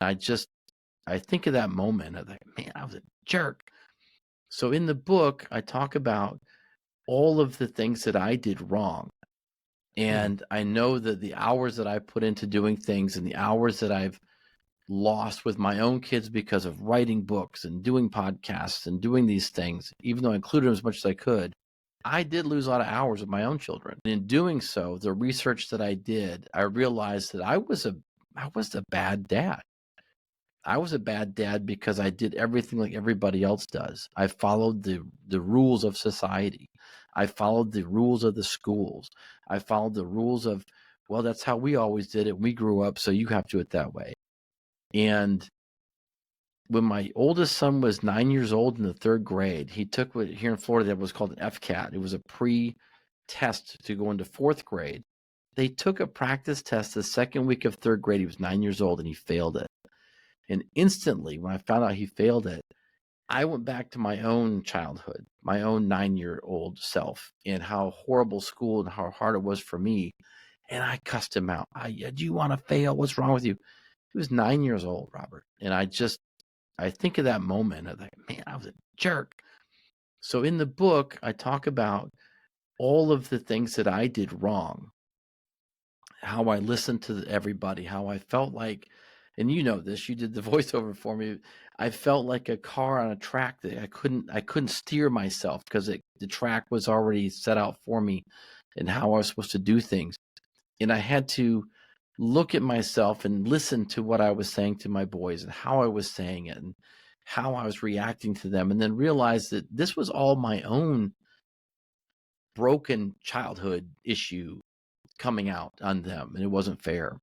I just I think of that moment of like, man, I was a jerk. So in the book, I talk about all of the things that I did wrong. Hmm. And I know that the hours that I put into doing things and the hours that I've lost with my own kids because of writing books and doing podcasts and doing these things, even though I included them as much as I could, I did lose a lot of hours with my own children. In doing so, the research that I did, I realized that I was a bad dad. I was a bad dad because I did everything like everybody else does. I followed the rules of society. I followed the rules of the schools. I followed the rules of, well, that's how we always did it. We grew up, so you have to do it that way. And when my oldest son was 9 years old in the third grade, he took what here in Florida that was called an FCAT. It was a pre-test to go into fourth grade. They took a practice test the second week of third grade. He was 9 years old and he failed it. And instantly, when I found out he failed it, I went back to my own childhood, my own 9-year-old self, and how horrible school and how hard it was for me. And I cussed him out. Do you want to fail? What's wrong with you? He was 9 years old, Robert. And I think of that moment of like, man, I was a jerk. So in the book, I talk about all of the things that I did wrong, how I listened to everybody, how I felt like, and you know this, you did the voiceover for me. I felt like a car on a track that I couldn't steer myself because the track was already set out for me and how I was supposed to do things. And I had to look at myself and listen to what I was saying to my boys and how I was saying it and how I was reacting to them, and then realize that this was all my own broken childhood issue coming out on them, and it wasn't fair.